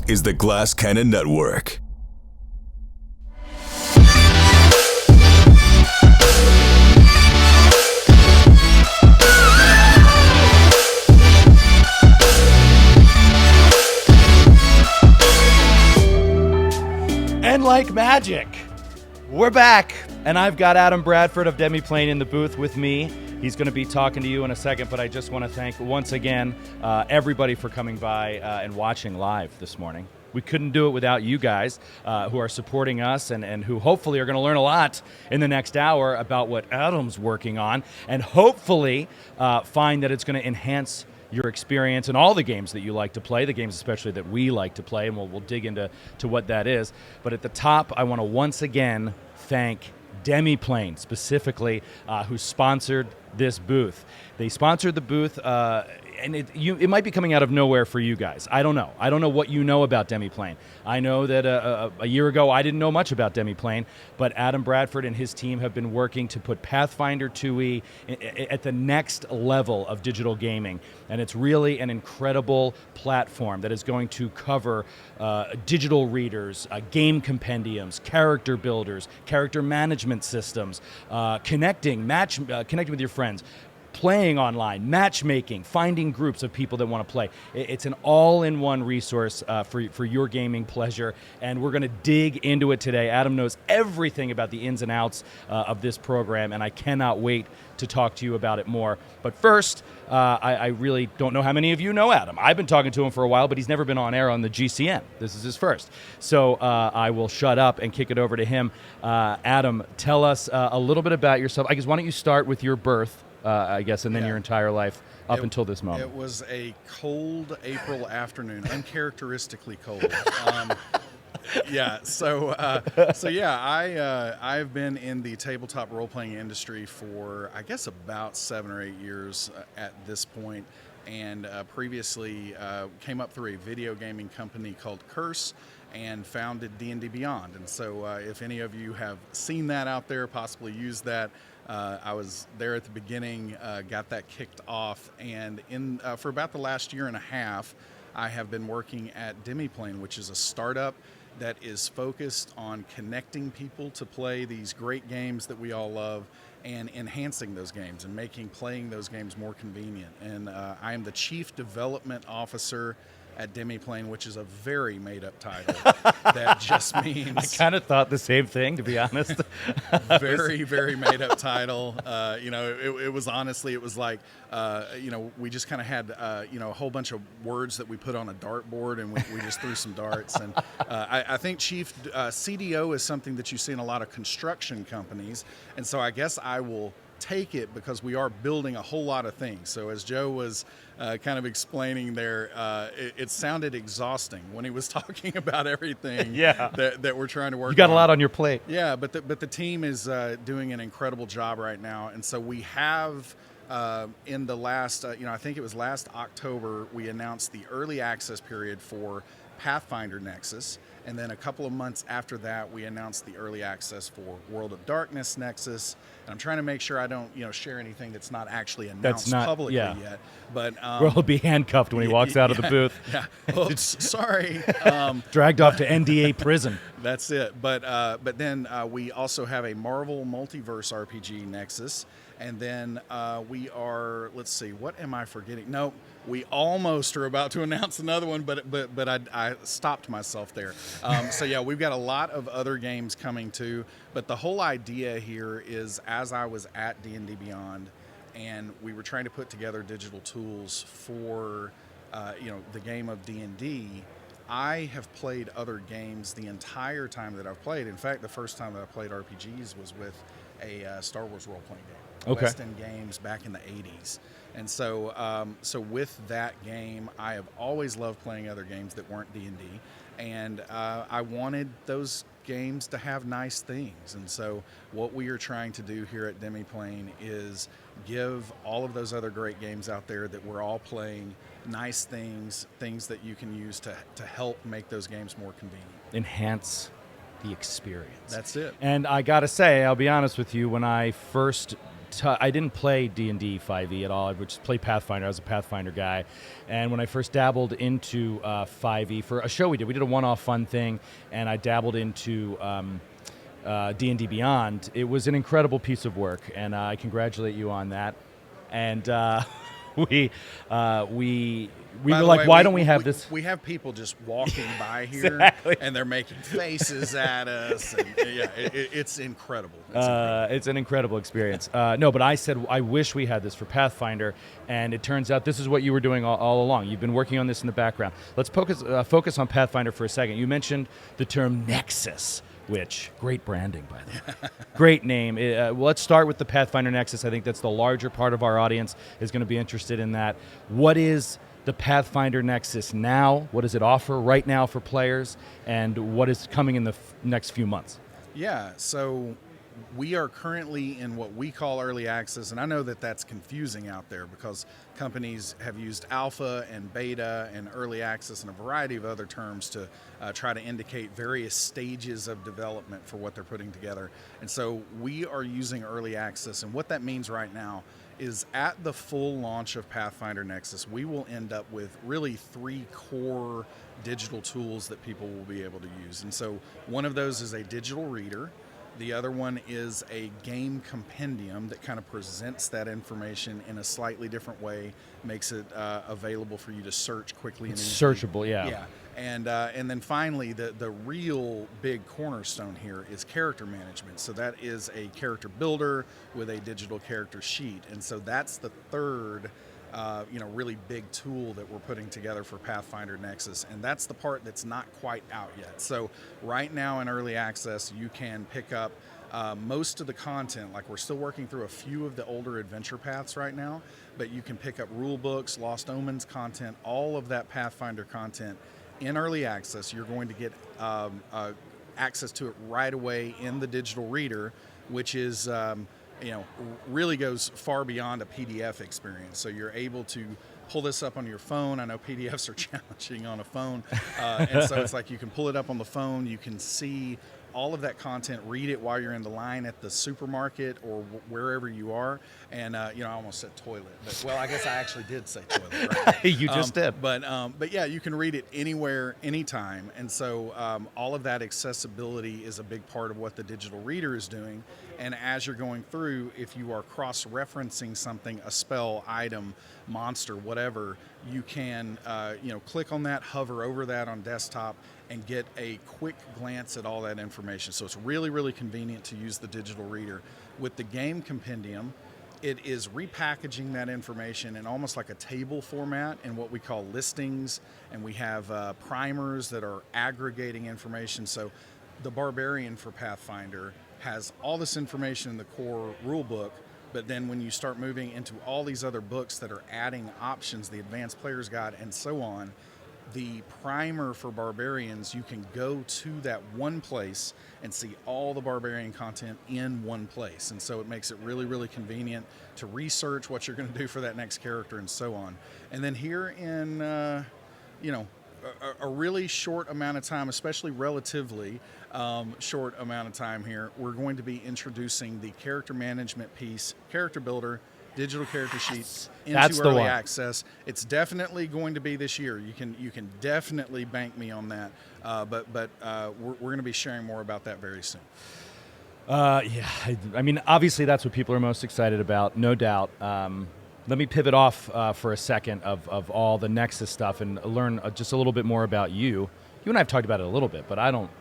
is the Glass Cannon Network. And like magic, we're back, and I've got Adam Bradford of Demiplane in the booth with me. He's going to be talking to you in a second, but I just want to thank once again everybody for coming by and watching live this morning. We couldn't do it without you guys who are supporting us and who hopefully are going to learn a lot in the next hour about what Adam's working on, and hopefully find that it's going to enhance your experience and all the games that you like to play, the games especially that we like to play, and we'll dig into what that is. But at the top, I want to once again thank Demiplane, specifically, who sponsored this booth. They sponsored the booth, and it might be coming out of nowhere for you guys. I don't know. I don't know what you know about Demiplane. I know that a year ago I didn't know much about Demiplane, but Adam Bradford and his team have been working to put Pathfinder 2e at the next level of digital gaming. And it's really an incredible platform that is going to cover digital readers, game compendiums, character builders, character management systems, connecting with your friends, playing online, matchmaking, finding groups of people that want to play. It's an all-in-one resource for your gaming pleasure, and we're going to dig into it today. Adam knows everything about the ins and outs of this program, and I cannot wait to talk to you about it more. But first, I really don't know how many of you know Adam. I've been talking to him for a while, but he's never been on air on the GCN. This is his first. So I will shut up and kick it over to him. Adam, tell us a little bit about yourself. I guess why don't you start with your birth, and then your entire life up until this moment. It was a cold April afternoon, uncharacteristically cold. I've been in the tabletop role-playing industry for, I guess, about 7 or 8 years at this point, and previously came up through a video gaming company called Curse and founded D&D Beyond. And so if any of you have seen that out there, possibly used that, I was there at the beginning, got that kicked off, and for about the last year and a half, I have been working at Demiplane, which is a startup that is focused on connecting people to play these great games that we all love and enhancing those games and making playing those games more convenient. And I am the Chief Development Officer at Demiplane, which is a very made-up title. That just means... I kind of thought the same thing, to be honest. Very, very made-up title. It was honestly, it was like, we just kind of had, a whole bunch of words that we put on a dartboard, and we just threw some darts. And I think CDO is something that you see in a lot of construction companies. And so I guess I will take it because we are building a whole lot of things. So as Joe was kind of explaining there, it sounded exhausting when he was talking about everything that we're trying to work on. You got a lot on your plate. Yeah, but the team is doing an incredible job right now. And so we have, in the last, I think it was last October, we announced the early access period for Pathfinder Nexus. And then a couple of months after that, we announced the early access for World of Darkness Nexus. And I'm trying to make sure I don't, share anything that's not actually announced publicly yet. But he'll be handcuffed when he walks out of the booth. Yeah. Oops, sorry. Dragged off to NDA prison. That's it. But then we also have a Marvel Multiverse RPG Nexus. And then we are, let's see, what am I forgetting? No, we almost are about to announce another one, but I stopped myself there. We've got a lot of other games coming too. But the whole idea here is, as I was at D&D Beyond, and we were trying to put together digital tools for, the game of D&D, I have played other games the entire time that I've played. In fact, the first time that I played RPGs was with a Star Wars role-playing game. Okay. West End Games back in the 80s. And so with that game, I have always loved playing other games that weren't D&D. And I wanted those games to have nice things. And so what we are trying to do here at Demiplane is give all of those other great games out there that we're all playing nice things that you can use to help make those games more convenient. Enhance the experience. That's it. And I got to say, I'll be honest with you, when I first I didn't play D&D 5e at all. I would just play Pathfinder. I was a Pathfinder guy. And when I first dabbled into 5e for a show we did a one-off fun thing, and I dabbled into D&D Beyond. It was an incredible piece of work, and I congratulate you on that. And we were like, why don't we have this? We have people just walking by here, Exactly. and they're making faces at us. And, yeah, it's incredible. It's an incredible experience. No, but I said, I wish we had this for Pathfinder, and it turns out this is what you were doing all along. You've been working on this in the background. Let's focus on Pathfinder for a second. You mentioned the term Nexus, which, great branding, by the way. Great name. Let's start with the Pathfinder Nexus. I think that's the larger part of our audience is going to be interested in that. What is the Pathfinder Nexus now? What does it offer right now for players? And what is coming in the next few months? Yeah, so we are currently in what we call early access, and I know that that's confusing out there because companies have used alpha and beta and early access and a variety of other terms to try to indicate various stages of development for what they're putting together. And so we are using early access, and what that means right now is at the full launch of Pathfinder Nexus, we will end up with really 3 core digital tools that people will be able to use. And so one of those is a digital reader. The other one is a game compendium that kind of presents that information in a slightly different way, makes it available for you to search quickly. It's searchable, yeah. Yeah, and then finally, the real big cornerstone here is character management. So that is a character builder with a digital character sheet, and so that's the third really big tool that we're putting together for Pathfinder Nexus, and that's the part that's not quite out yet. So right now in early access, you can pick up most of the content. Like, we're still working through a few of the older adventure paths right now, but you can pick up rule books, Lost Omens content, all of that Pathfinder content in early access. You're going to get access to it right away in the digital reader, which is really goes far beyond a PDF experience. So you're able to pull this up on your phone. I know PDFs are challenging on a phone. And so it's like you can pull it up on the phone. You can see all of that content, read it while you're in the line at the supermarket or wherever you are. And, I almost said toilet. But, well, I guess I actually did say toilet, right? You just did. But yeah, you can read it anywhere, anytime. And so all of that accessibility is a big part of what the digital reader is doing. And as you're going through, if you are cross-referencing something, a spell, item, monster, whatever, you can click on that, hover over that on desktop, and get a quick glance at all that information. So it's really, really convenient to use the digital reader. With the game compendium, it is repackaging that information in almost like a table format in what we call listings, and we have primers that are aggregating information. So the Barbarian for Pathfinder has all this information in the core rule book, but then when you start moving into all these other books that are adding options, the Advanced Player's Guide and so on, the primer for Barbarians, you can go to that one place and see all the Barbarian content in one place. And so it makes it really, really convenient to research what you're going to do for that next character and so on. And then here in, a really short amount of time, especially relatively short amount of time here, we're going to be introducing the character management piece, character builder, digital character sheets into early access. It's definitely going to be this year. You can definitely bank me on that. But we're going to be sharing more about that very soon. Yeah, I mean, obviously that's what people are most excited about, no doubt. Let me pivot off for a second of all the Nexus stuff and learn just a little bit more about you. You and I have talked about it a little bit, but I don't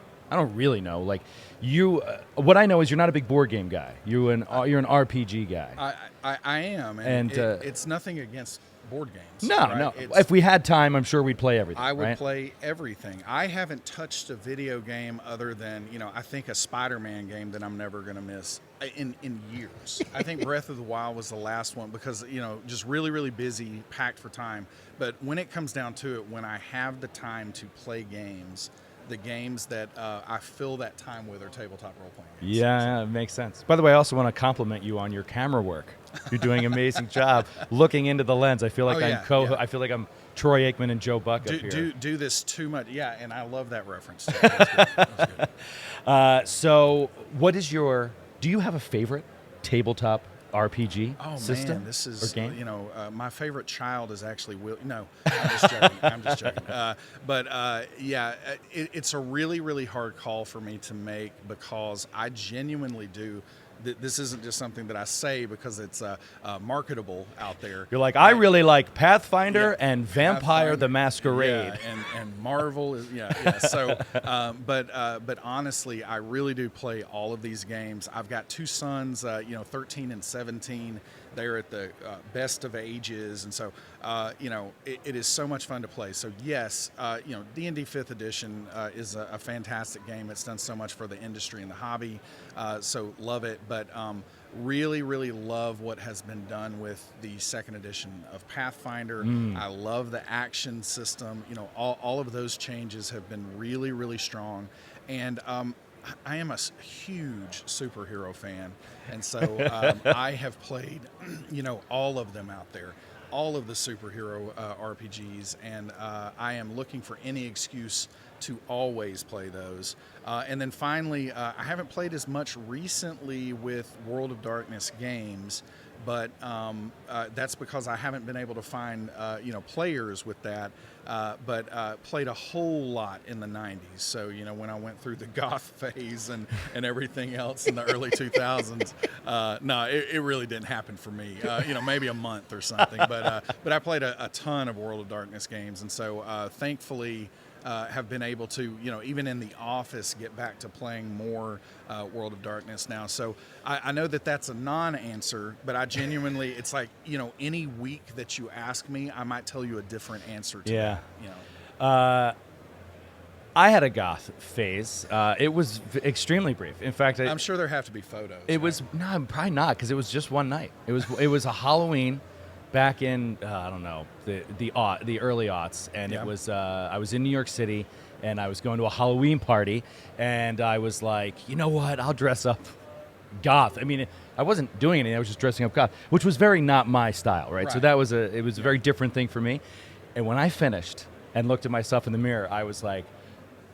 really know. Like, you, what I know is you're not a big board game guy. You're an RPG guy. I am, and it's nothing against board games. No, right? no. If we had time, I'm sure we'd play everything. I would play everything. I haven't touched a video game other than, I think a Spider-Man game that I'm never going to miss in years. I think Breath of the Wild was the last one because, just really, really busy, packed for time. But when it comes down to it, when I have the time to play games, the games that I fill that time with are tabletop role-playing games. Yeah, it makes sense. By the way, I also want to compliment you on your camera work. You're doing an amazing job looking into the lens. I feel like I feel like I'm Troy Aikman and Joe Buck up here. Do this too much. Yeah, and I love that reference. That was good. So what is do you have a favorite tabletop RPG system man, this or is game? my favorite child is actually Will. No, I'm just joking. I'm just joking. It's a really really hard call for me to make because I genuinely do. This isn't just something that I say because it's marketable out there. You're like, I really like Pathfinder and Vampire Pathfinder, the Masquerade. yeah, and Marvel is So, but honestly, I really do play all of these games. I've got two sons, 13 and 17. They're at the best of ages, and so it is so much fun to play. So yes, D&D 5th Edition is a fantastic game. It's done so much for the industry and the hobby, so love it. But really, really love what has been done with the 2nd edition of Pathfinder. I love the action system. All of those changes have been really, really strong. And I am a huge superhero fan. And so I have played, all of them out there, all of the superhero RPGs. And I am looking for any excuse to always play those. And then finally, I haven't played as much recently with World of Darkness games, but that's because I haven't been able to find players with that. But played a whole lot in the 90s. So when I went through the Goth Phase and everything else in the early 2000s, no, it really didn't happen for me. Maybe a month or something. But I played a ton of World of Darkness games, and so thankfully. Have been able to, even in the office, get back to playing more World of Darkness now. So I know that that's a non-answer, but I genuinely, it's like, any week that you ask me, I might tell you a different answer to that. I had a Goth phase. It was extremely brief. In fact, I'm sure there have to be photos. It was no, probably not, because it was just one night. It was a Halloween. Back in I don't know, the early aughts, and it was I was in New York City, and I was going to a Halloween party, and I was like, you know what, I'll dress up goth. I mean, I wasn't doing anything; I was just dressing up goth, which was very not my style, right? So that was it was a very different thing for me. And when I finished and looked at myself in the mirror, I was like,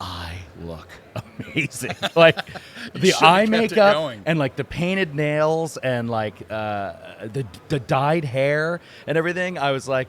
I look amazing. Like the eye makeup and like the painted nails and like the dyed hair and everything. I was like,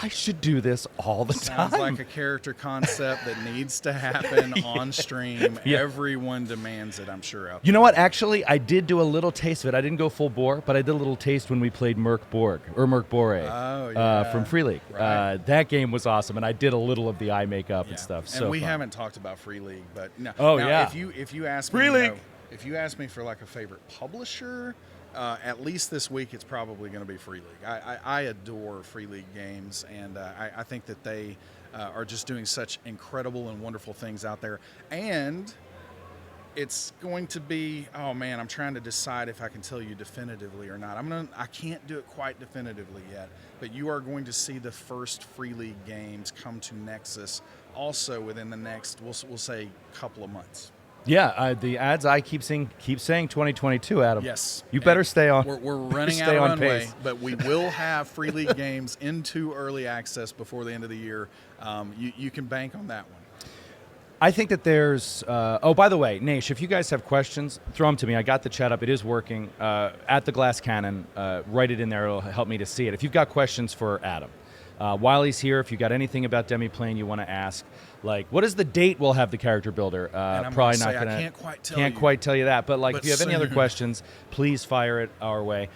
I should do this all the time. Sounds like a character concept that needs to happen on stream. Everyone demands it, I'm sure. Out there. You know what? Actually, I did do a little taste of it. I didn't go full bore, but I did a little taste when we played Merc Bore from Free League. Right. That game was awesome, and I did a little of the eye makeup and stuff. And so we fun. haven't talked about Free League, but no. If you ask Free me, League. If you ask me for like a favorite publisher, at least this week it's probably going to be Free League. I adore Free League games, and I think that they are just doing such incredible and wonderful things out there. And it's going to be, oh man, I'm trying to decide if I can tell you definitively or not. I can't do it quite definitively yet, but you are going to see the first Free League games come to Nexus also within the next, we'll say, couple of months. Yeah, the ads I keep saying 2022, Adam. Yes. You better stay on. We're running out of runway, but we will have Free League games into early access before the end of the year. You can bank on that one. I think that there's... by the way, Nash, if you guys have questions, throw them to me. I got the chat up. It is working. At the Glass Cannon, write it in there. It'll help me to see it. If you've got questions for Adam, while he's here, if you got anything about Demiplane you want to ask, like what is the date we'll have the character builder? Probably not going to. I can't quite tell you that. But like, if you have any other questions, please fire it our way.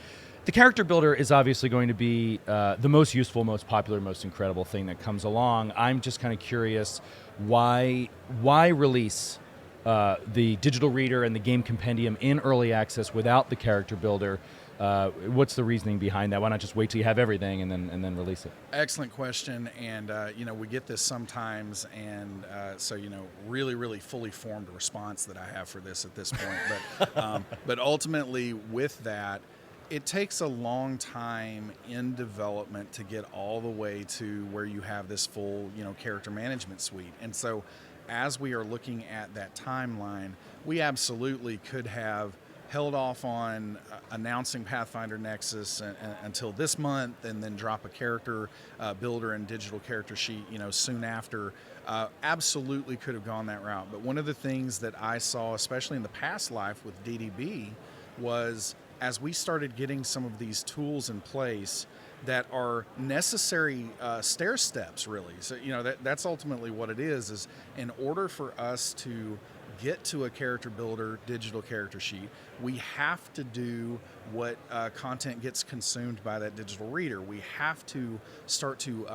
The character builder is obviously going to be the most useful, most popular, most incredible thing that comes along. I'm just kind of curious why release the digital reader and the game compendium in early access without the character builder? What's the reasoning behind that? Why not just wait till you have everything and then release it? Excellent question, and we get this sometimes, and so really, really fully formed response that I have for this at this point. But ultimately, with that, it takes a long time in development to get all the way to where you have this full, character management suite, and so as we are looking at that timeline, we absolutely could have held off on announcing Pathfinder Nexus until this month, and then drop a character builder and digital character sheet, soon after. Absolutely could have gone that route. But one of the things that I saw, especially in the past life with DDB, was as we started getting some of these tools in place that are necessary stair steps, really. So, that's ultimately what it is in order for us to get to a character builder digital character sheet, we have to do what content gets consumed by that digital reader. We have to start to,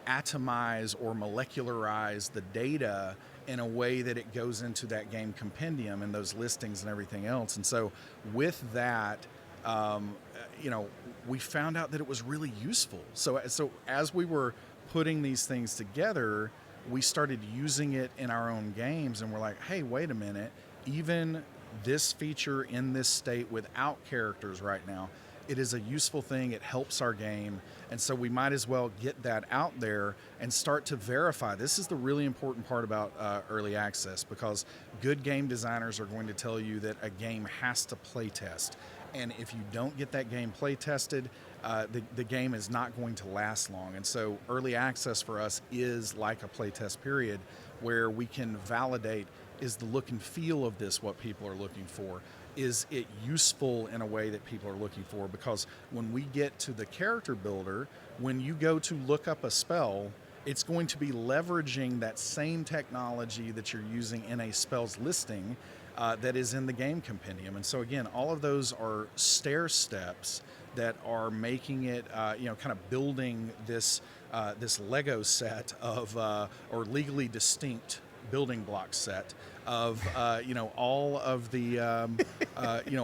atomize or molecularize the data in a way that it goes into that game compendium and those listings and everything else. And so with that, we found out that it was really useful. So as we were putting these things together, we started using it in our own games, and we're like, hey, wait a minute, even this feature in this state without characters right now, it is a useful thing, it helps our game, and so we might as well get that out there and start to verify. This is the really important part about early access, because good game designers are going to tell you that a game has to play test. And if you don't get that game play tested, the game is not going to last long. And so early access for us is like a play test period where we can validate, is the look and feel of this what people are looking for? Is it useful in a way that people are looking for? Because when we get to the character builder, when you go to look up a spell, it's going to be leveraging that same technology that you're using in a spell's listing that is in the game compendium. And so again, all of those are stair steps that are making it, kind of building this Lego set of, or legally distinct building block set of, all of the,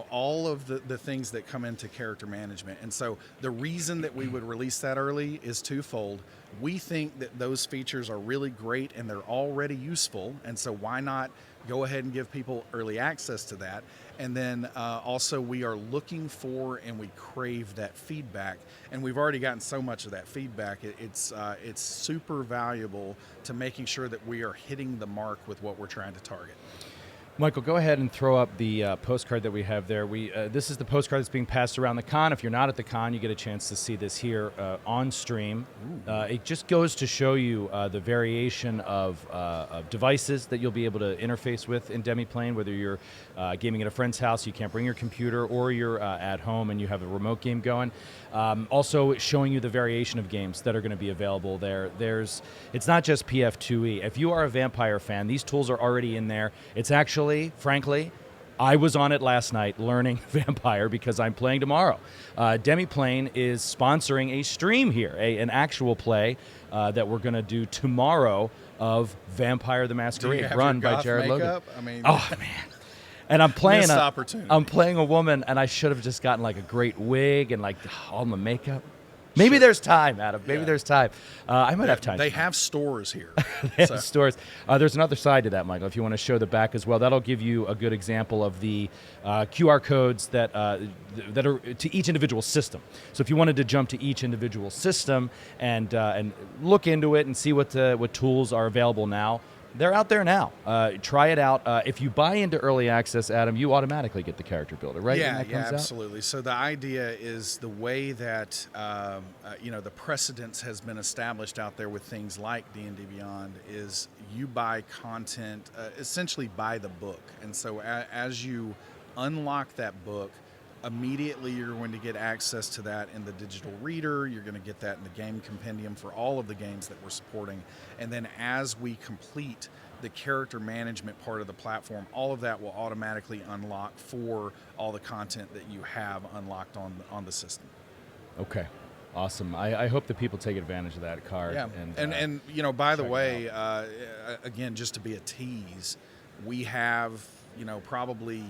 all of the things that come into character management. And so the reason that we would release that early is twofold. We think that those features are really great and they're already useful. And so why not go ahead and give people early access to that? And then also we are looking for and we crave that feedback. And we've already gotten so much of that feedback. It's super valuable to making sure that we are hitting the mark with what we're trying to target. Michael, go ahead and throw up the postcard that we have there. This is the postcard that's being passed around the con. If you're not at the con, you get a chance to see this here on stream. It just goes to show you the variation of devices that you'll be able to interface with in Demiplane, whether you're gaming at a friend's house, you can't bring your computer, or you're at home and you have a remote game going. Also showing you the variation of games that are going to be available there. It's not just PF2E. If you are a Vampire fan, these tools are already in there. It's actually, frankly, I was on it last night learning Vampire because I'm playing tomorrow. Demiplane is sponsoring a stream here, an actual play that we're going to do tomorrow of Vampire the Masquerade, run by Jared Logan. I mean, oh man! And I'm playing I'm playing a woman, and I should have just gotten like a great wig and like all the makeup. Maybe there's time, Adam. Maybe there's time. I might have time. They have stores here. They have stores. There's another side to that, Michael. If you want to show the back as well, that'll give you a good example of the QR codes that are to each individual system. So if you wanted to jump to each individual system and look into it and see what tools are available now, they're out there now. Try it out. If you buy into early access, Adam, you automatically get the character builder, right? Yeah, absolutely. So the idea is the way that the precedence has been established out there with things like D&D Beyond is you buy content essentially by the book, and so as you unlock that book, immediately you're going to get access to that in the digital reader. You're going to get that in the game compendium for all of the games that we're supporting. And then as we complete the character management part of the platform, all of that will automatically unlock for all the content that you have unlocked on the system. Okay. Awesome. I hope that people take advantage of that card. Yeah. And by the way, again, just to be a tease, we have, probably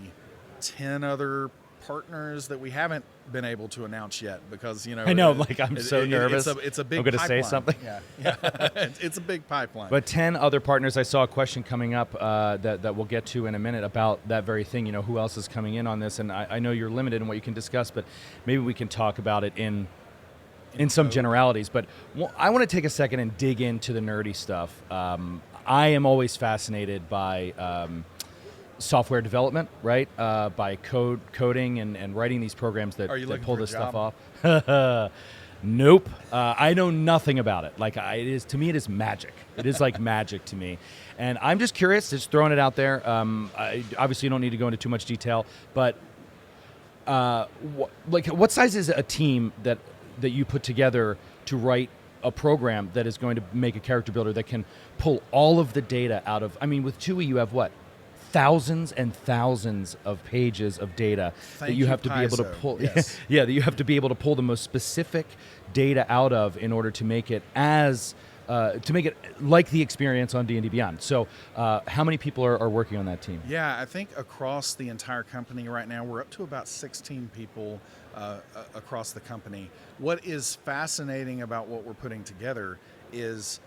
10 other partners that we haven't been able to announce yet because I know, I'm so nervous. It's a big. I'm going to say pipeline. something. Yeah. It's a big pipeline. But 10 other partners. I saw a question coming up that we'll get to in a minute about that very thing. Who else is coming in on this? And I know you're limited in what you can discuss, but maybe we can talk about it in some generalities. But I want to take a second and dig into the nerdy stuff. I am always fascinated by software development, right? By coding and writing these programs that pull this stuff off. Nope. I know nothing about it. To me, it is magic. It is like magic to me. And I'm just curious, just throwing it out there. Obviously, you don't need to go into too much detail, but what size is a team that you put together to write a program that is going to make a character builder that can pull all of the data out of? I mean, with TUI, you have what? Thousands and thousands of pages of data that you have to be able to pull. Yes. Yeah, that you have to be able to pull the most specific data out of in order to make it like the experience on D&D Beyond. So how many people are working on that team? Yeah, I think across the entire company right now, we're up to about 16 people across the company. What is fascinating about what we're putting together is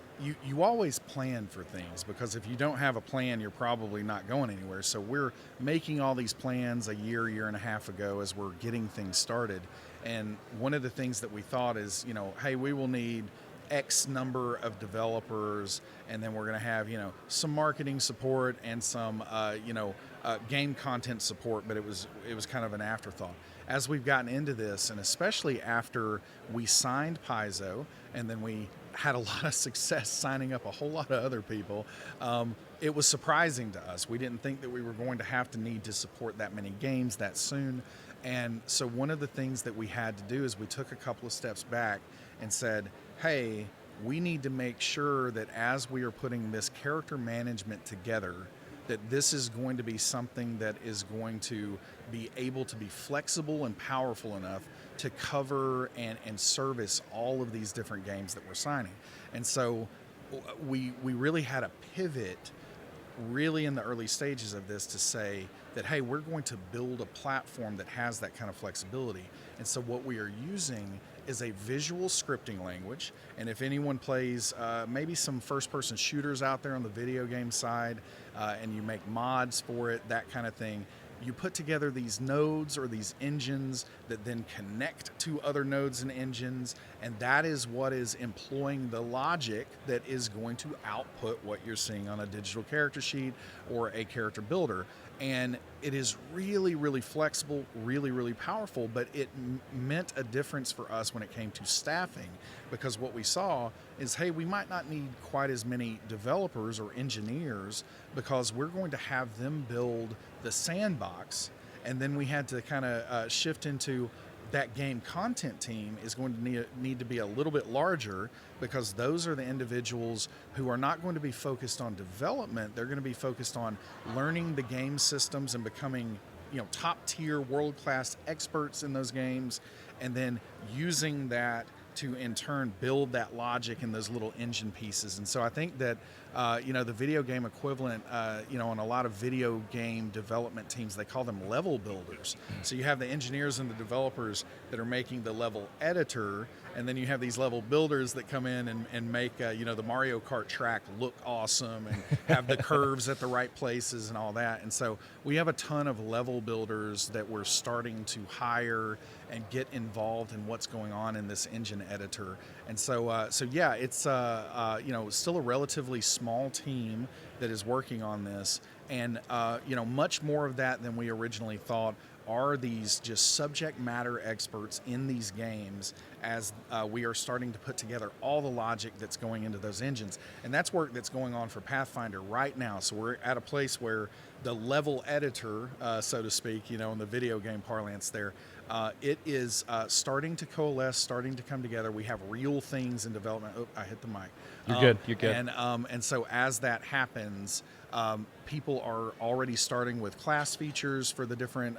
you always plan for things, because if you don't have a plan, you're probably not going anywhere. So we're making all these plans a year and a half ago as we're getting things started. And one of the things that we thought is, hey, we will need X number of developers, and then we're going to have, some marketing support and some, game content support, but it was kind of an afterthought. As we've gotten into this, and especially after we signed Paizo, and then we had a lot of success signing up a whole lot of other people, it was surprising to us. We didn't think that we were going to have to need to support that many games that soon. And so one of the things that we had to do is we took a couple of steps back and said, hey, we need to make sure that as we are putting this character management together, that this is going to be something that is going to be able to be flexible and powerful enough to cover and service all of these different games that we're signing. And so we really had a pivot really in the early stages of this to say that, hey, we're going to build a platform that has that kind of flexibility. And so what we are using is a visual scripting language. And if anyone plays maybe some first-person shooters out there on the video game side, and you make mods for it, that kind of thing, you put together these nodes or these engines that then connect to other nodes and engines, and that is what is employing the logic that is going to output what you're seeing on a digital character sheet or a character builder. And it is really, really flexible, really, really powerful, but it meant a difference for us when it came to staffing, because what we saw is, hey, we might not need quite as many developers or engineers because we're going to have them build the sandbox, and then we had to kind of shift into that game content team is going to need to be a little bit larger, because those are the individuals who are not going to be focused on development. They're going to be focused on learning the game systems and becoming, top tier, world-class experts in those games, and then using that to in turn build that logic in those little engine pieces. And so I think that the video game equivalent, on a lot of video game development teams, they call them level builders. So you have the engineers and the developers that are making the level editor, and then you have these level builders that come in and make the Mario Kart track look awesome and have the curves at the right places and all that. And so we have a ton of level builders that we're starting to hire and get involved in what's going on in this engine editor. And so yeah, it's still a relatively small team that is working on this, and much more of that than we originally thought are these just subject matter experts in these games, as we are starting to put together all the logic that's going into those engines. And that's work that's going on for Pathfinder right now. So we're at a place where the level editor, so to speak, in the video game parlance there, it is starting to coalesce, starting to come together. We have real things in development. Oh, I hit the mic. You're good. And so as that happens, people are already starting with class features for the different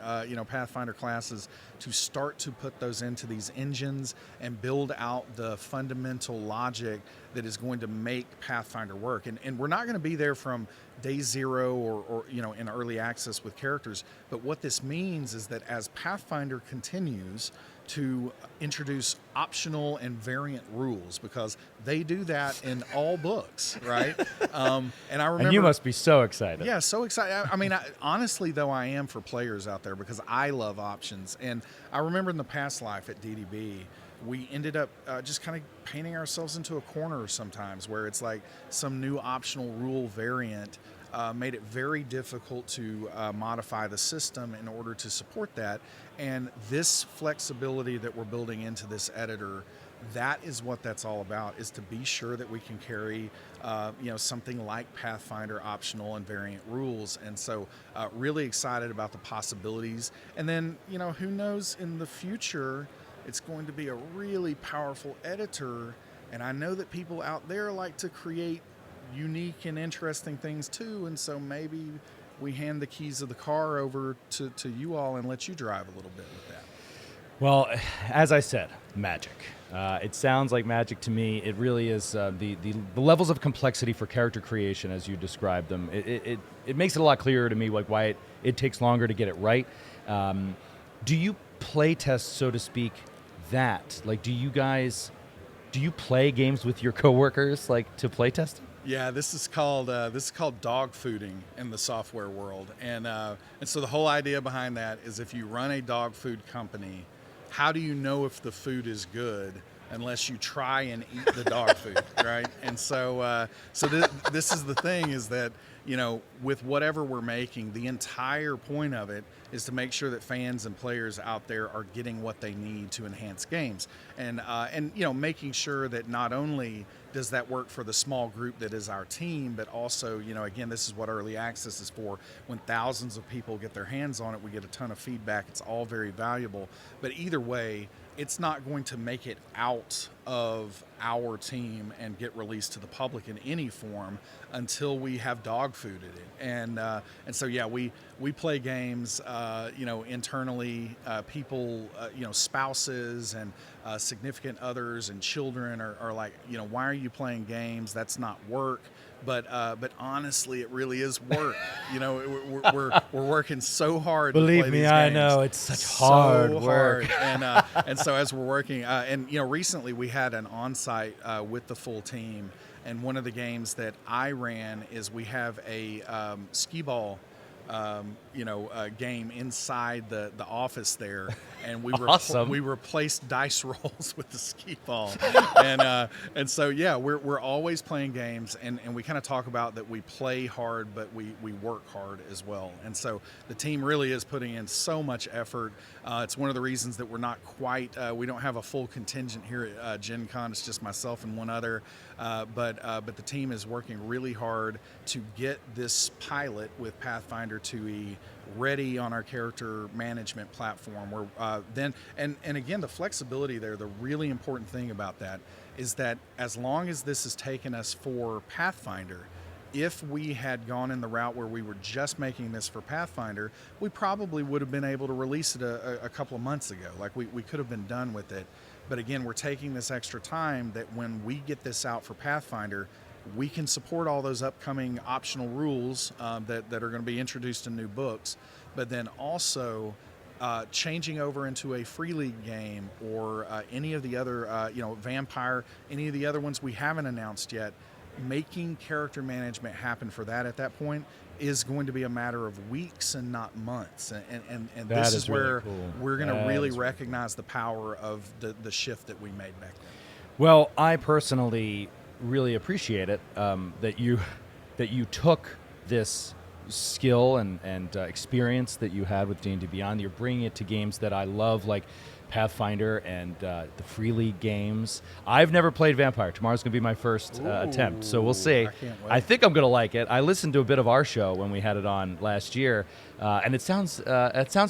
Pathfinder classes to start to put those into these engines and build out the fundamental logic that is going to make Pathfinder work. And we're not going to be there from day zero or in early access with characters, but what this means is that as Pathfinder continues to introduce optional and variant rules, because they do that in all books, right? And I remember, and you must be so excited. Yeah, so excited. I mean, honestly, though, I am for players out there, because I love options. And I remember in the past life at DDB, we ended up just kind of painting ourselves into a corner sometimes, where it's like some new optional rule variant made it very difficult to modify the system in order to support that. And this flexibility that we're building into this editor that is what that's all about, is to be sure that we can carry something like Pathfinder optional and variant rules. And so really excited about the possibilities. And then who knows, in the future it's going to be a really powerful editor, and I know that people out there like to create unique and interesting things too, and so maybe we hand the keys of the car over to you all and let you drive a little bit with that. Well, as I said, magic. It sounds like magic to me. It really is the levels of complexity for character creation as you described them. It makes it a lot clearer to me, like why it takes longer to get it right. Do you play test, so to speak, that? Like, do you play games with your coworkers, like, to play test? Yeah, this is called dog fooding in the software world, and so the whole idea behind that is, if you run a dog food company, how do you know if the food is good unless you try and eat the dog food, right? And so this is the thing, is that with whatever we're making, the entire point of it is to make sure that fans and players out there are getting what they need to enhance games, and making sure that not only does that work for the small group that is our team, but also, again, this is what early access is for. When thousands of people get their hands on it, we get a ton of feedback. It's all very valuable. But either way, it's not going to make it out of our team and get released to the public in any form until we have dog fooded it. And so yeah, we play games, internally. People, spouses and significant others and children are like, why are you playing games? That's not work. But honestly, it really is work. We're working so hard. Believe to play me, these I games. know it's such hard work. And so as we're working, and recently we had an on-site with the full team, and one of the games that I ran is we have a skee ball game inside the office there, and we Awesome. we replaced dice rolls with the skee ball, and so yeah, we're always playing games, and we kind of talk about that we play hard, but we work hard as well, and so the team really is putting in so much effort. It's one of the reasons that we're not quite we don't have a full contingent here at Gen Con. It's just myself and one other, but the team is working really hard to get this pilot with Pathfinder 2e ready on our character management platform. Where and again, the flexibility there, the really important thing about that is that as long as this has taken us for Pathfinder, if we had gone in the route where we were just making this for Pathfinder, we probably would have been able to release it a couple of months ago. Like we could have been done with it. But again, we're taking this extra time that when we get this out for Pathfinder, we can support all those upcoming optional rules that are going to be introduced in new books, but then also changing over into a free league game or any of the other, Vampire, any of the other ones we haven't announced yet. Making character management happen for that at that point is going to be a matter of weeks and not months. And this is where really cool. We're going to really recognize the power of the shift that we made back then. Well, I personally really appreciate it that you took this skill and experience that you had with D&D Beyond. You're bringing it to games that I love, like Pathfinder and the Free League games. I've never played Vampire. Tomorrow's going to be my first attempt, so we'll see. I can't wait. I think I'm going to like it. I listened to a bit of our show when we had it on last year, and it sounds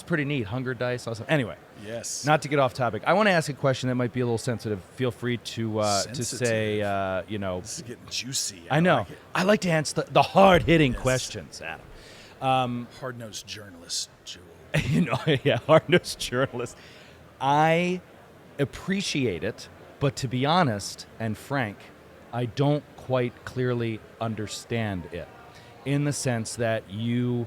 pretty neat. Hunger Dice, awesome. Anyway, Yes. not to get off topic, I want to ask a question that might be a little sensitive. Feel free to say, This is getting juicy. I know. Like it. I like to answer the hard-hitting questions, Adam. Hard-nosed journalist, Joel. Hard-nosed journalist. I appreciate it, but to be honest and frank, I don't quite clearly understand it, in the sense that you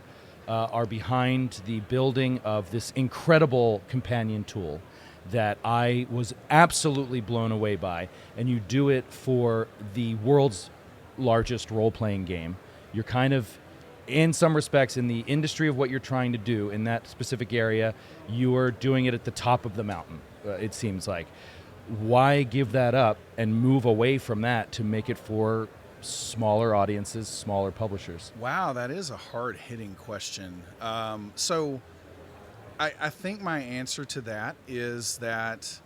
are behind the building of this incredible companion tool that I was absolutely blown away by, and you do it for the world's largest role-playing game. You're kind of, in some respects, in the industry of what you're trying to do in that specific area, you are doing it at the top of the mountain, it seems like. Why give that up and move away from that to make it for smaller audiences, smaller publishers? Wow, that is a hard-hitting question. So I think my answer to that is that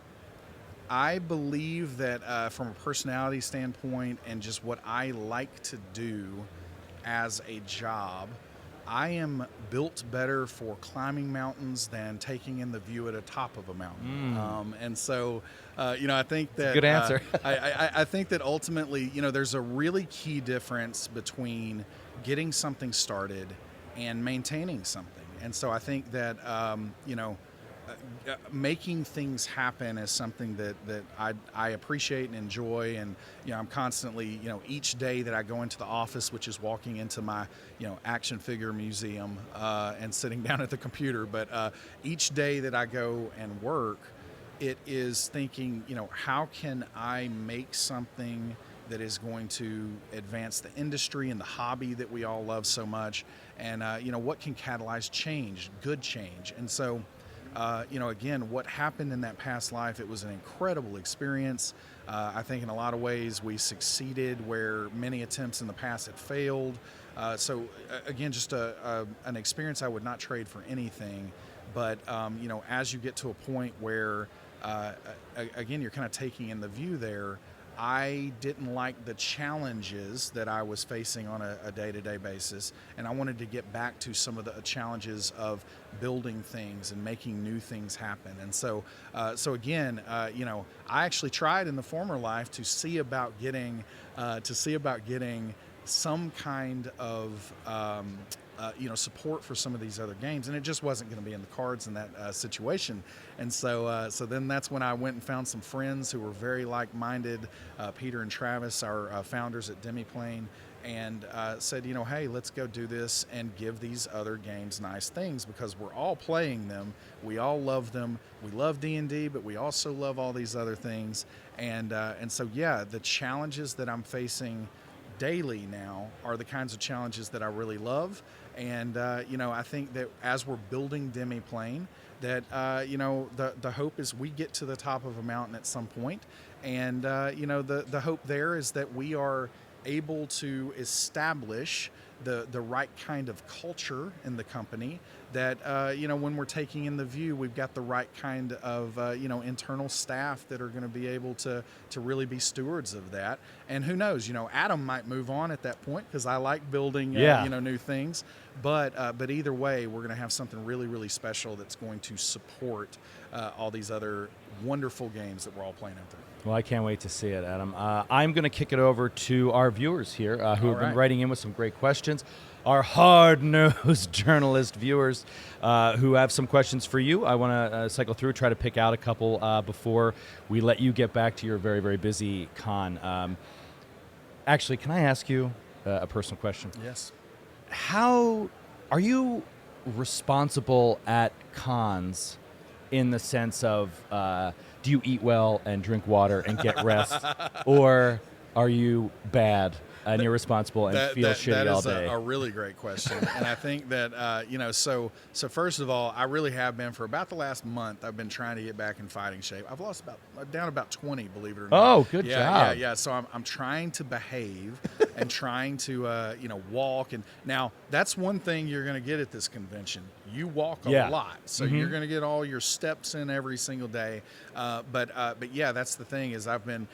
I believe that from a personality standpoint and just what I like to do as a job, I am built better for climbing mountains than taking in the view at the top of a mountain. And so, I think that good answer. I think that ultimately, there's a really key difference between getting something started and maintaining something. And so I think that, making things happen is something that I appreciate and enjoy. And, I'm constantly, each day that I go into the office, which is walking into my, action figure museum and sitting down at the computer. But each day that I go and work, it is thinking, how can I make something that is going to advance the industry and the hobby that we all love so much? And, what can catalyze change, good change? And so, again, what happened in that past life, it was an incredible experience. I think in a lot of ways we succeeded where many attempts in the past had failed. So again, just an experience I would not trade for anything. But, as you get to a point where, again, you're kind of taking in the view there, I didn't like the challenges that I was facing on a day-to-day basis, and I wanted to get back to some of the challenges of building things and making new things happen. And so, again, I actually tried in the former life to see about getting some kind of support for some of these other games, and it just wasn't going to be in the cards in that situation. And so then that's when I went and found some friends who were very like-minded, Peter and Travis, our founders at Demiplane, and said, hey, let's go do this and give these other games nice things, because we're all playing them. We all love them. We love D&D, but we also love all these other things. And so, yeah, the challenges that I'm facing daily now are the kinds of challenges that I really love. And, I think that as we're building Demiplane, that, the hope is we get to the top of a mountain at some point. And, the hope there is that we are able to establish the right kind of culture in the company, that when we're taking in the view, we've got the right kind of internal staff that are going to be able to really be stewards of that. And who knows, Adam might move on at that point, because I like building new things. But either way, we're going to have something really, really special that's going to support all these other wonderful games that we're all playing out there. Well, I can't wait to see it, Adam. I'm going to kick it over to our viewers here who have been writing in with some great questions. Our hard-nosed journalist viewers who have some questions for you. I want to cycle through, try to pick out a couple before we let you get back to your very, very busy con. Actually, can I ask you a personal question? Yes. How are you responsible at cons in the sense of do you eat well and drink water and get rest, or are you bad and you're responsible and feel shitty all day? That is a really great question. And I think that, so first of all, I really have been for about the last month. I've been trying to get back in fighting shape. I've lost down about 20, believe it or not. Oh, good job. Yeah. So I'm trying to behave and trying to, walk. And now that's one thing you're going to get at this convention. You walk a lot. So you're going to get all your steps in every single day. But yeah, that's the thing, is I've been,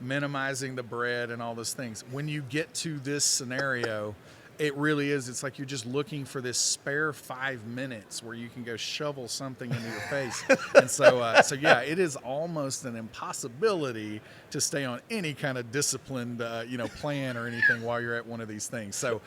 minimizing the bread and all those things. When you get to this scenario, it really is. It's like you're just looking for this spare 5 minutes where you can go shovel something into your face. And so yeah, it is almost an impossibility to stay on any kind of disciplined, plan or anything while you're at one of these things. So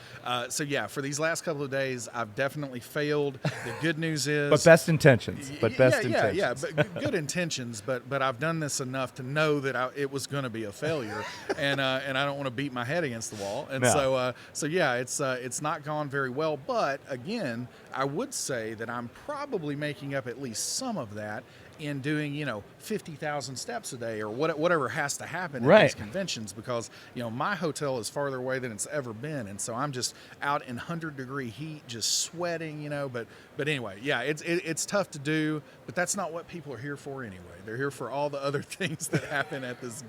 yeah, for these last couple of days, I've definitely failed. The good news is, but best intentions. Yeah, but good intentions. But I've done this enough to know that it was going to be a failure, and I don't want to beat my head against the wall. And so yeah, it's not gone very well. But again, I would say that I'm probably making up at least some of that in doing 50,000 steps a day or whatever has to happen at these conventions, because my hotel is farther away than it's ever been, and so I'm just out in 100-degree heat, just sweating, But anyway, yeah, it's tough to do, but that's not what people are here for anyway. They're here for all the other things that happen at this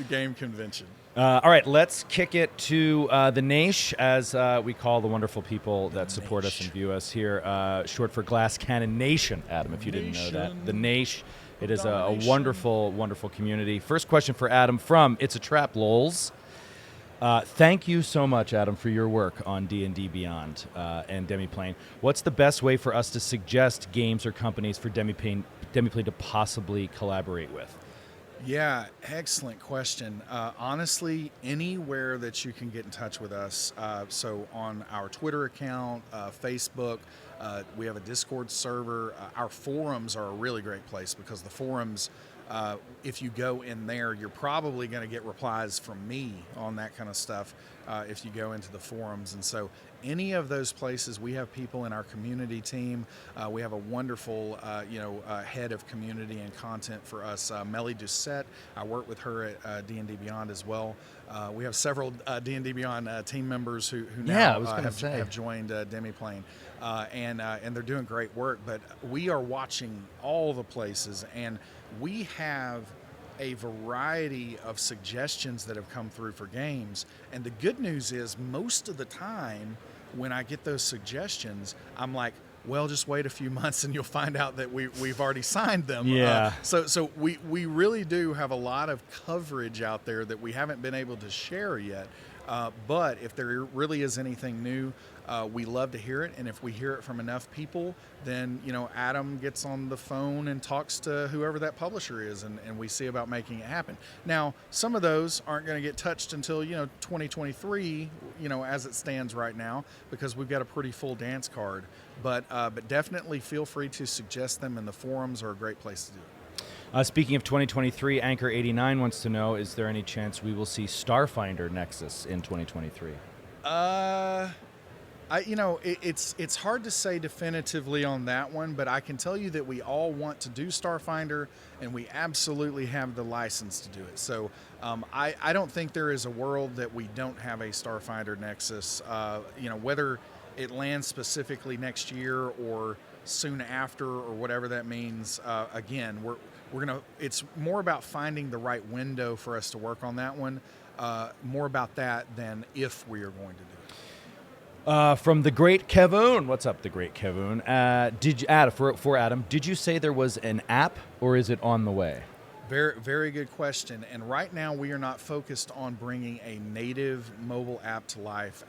game convention. All right, let's kick it to the Naish, as we call the wonderful people that support us and view us here, short for Glass Cannon Nation, Adam, if you didn't know that. The Naish, It is a wonderful, wonderful community. First question for Adam from It's a Trap Lols. Thank you so much, Adam, for your work on D&D Beyond and Demiplane. What's the best way for us to suggest games or companies for Demiplane to possibly collaborate with? Yeah, excellent question. Honestly, anywhere that you can get in touch with us. So on our Twitter account, Facebook, we have a Discord server. Our forums are a really great place because the forums, if you go in there, you're probably going to get replies from me on that kind of stuff if you go into the forums. And so any of those places, we have people in our community team. We have a wonderful, head of community and content for us, Melly Doucette. I work with her at D&D Beyond as well. We have several D&D Beyond team members who now have joined Demiplane, and they're doing great work. But we are watching all the places, and we have a variety of suggestions that have come through for games. And the good news is most of the time when I get those suggestions, I'm like, well, just wait a few months and you'll find out that we've already signed them. Yeah. So we really do have a lot of coverage out there that we haven't been able to share yet. But if there really is anything new, we love to hear it. And if we hear it from enough people, then, Adam gets on the phone and talks to whoever that publisher is, and we see about making it happen. Now, some of those aren't going to get touched until, 2023, as it stands right now, because we've got a pretty full dance card. But definitely feel free to suggest them, and the forums are a great place to do it. Speaking of 2023, Anchor 89 wants to know, is there any chance we will see Starfinder Nexus in 2023? It's hard to say definitively on that one, but I can tell you that we all want to do Starfinder, and we absolutely have the license to do it. So I don't think there is a world that we don't have a Starfinder Nexus. Whether it lands specifically next year or soon after or whatever that means, again, we're gonna. It's more about finding the right window for us to work on that one. More about that than if we are going to do it. From the great Kevoon, what's up, the great Kevoon? For Adam, did you say there was an app, or is it on the way? Very, very good question. And right now, we are not focused on bringing a native mobile app to life.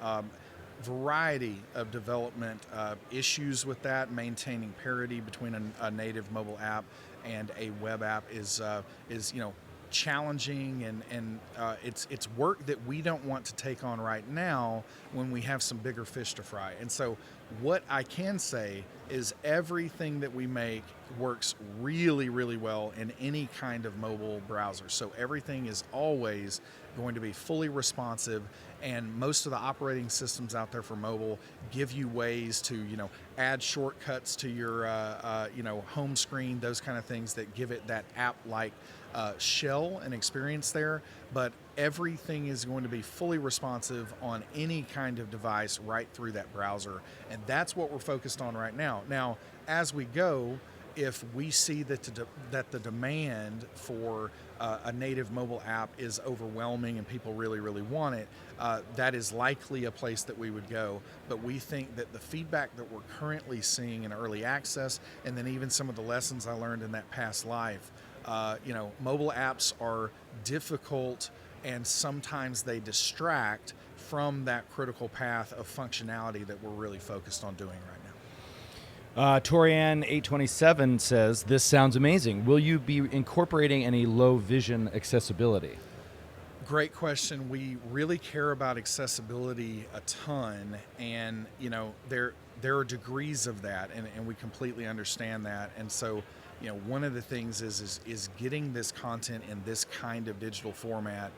Variety of development issues with that. Maintaining parity between a native mobile app and a web app is challenging, and it's work that we don't want to take on right now when we have some bigger fish to fry. And so what I can say is everything that we make works really, really well in any kind of mobile browser. So everything is always going to be fully responsive, and most of the operating systems out there for mobile give you ways to add shortcuts to your home screen, those kind of things that give it that app-like shell and experience there. But everything is going to be fully responsive on any kind of device right through that browser, and that's what we're focused on right now. Now, as we go, if we see that the demand for a native mobile app is overwhelming and people really, really want it, that is likely a place that we would go. But we think that the feedback that we're currently seeing in early access, and then even some of the lessons I learned in that past life, mobile apps are difficult, and sometimes they distract from that critical path of functionality that we're really focused on doing right now. Torian827 says, this sounds amazing. Will you be incorporating any low vision accessibility? Great question. We really care about accessibility a ton, and there are degrees of that, and we completely understand that. And so one of the things is getting this content in this kind of digital format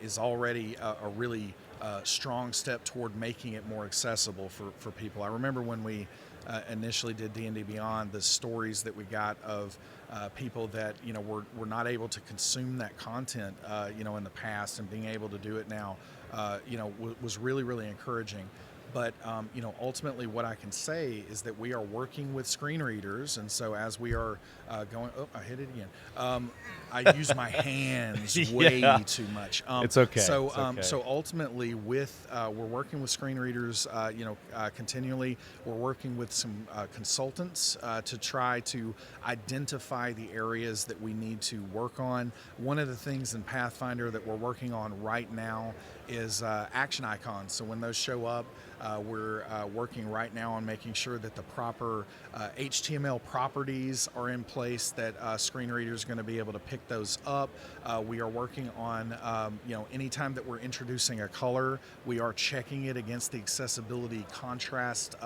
is already a really strong step toward making it more accessible for people. I remember when we initially did D&D Beyond, the stories that we got of people that were not able to consume that content in the past, and being able to do it now was really, really encouraging. But ultimately, what I can say is that we are working with screen readers, and so as we are going, I hit it again. I use my hands way too much. It's okay. So, It's okay. so ultimately, we're working with screen readers. Continually, we're working with some consultants to try to identify the areas that we need to work on. One of the things in Pathfinder that we're working on right now is action icons. So when those show up, we're working right now on making sure that the proper HTML properties are in place, that screen readers are going to be able to pick those up. We are working on, anytime that we're introducing a color, we are checking it against the accessibility contrast.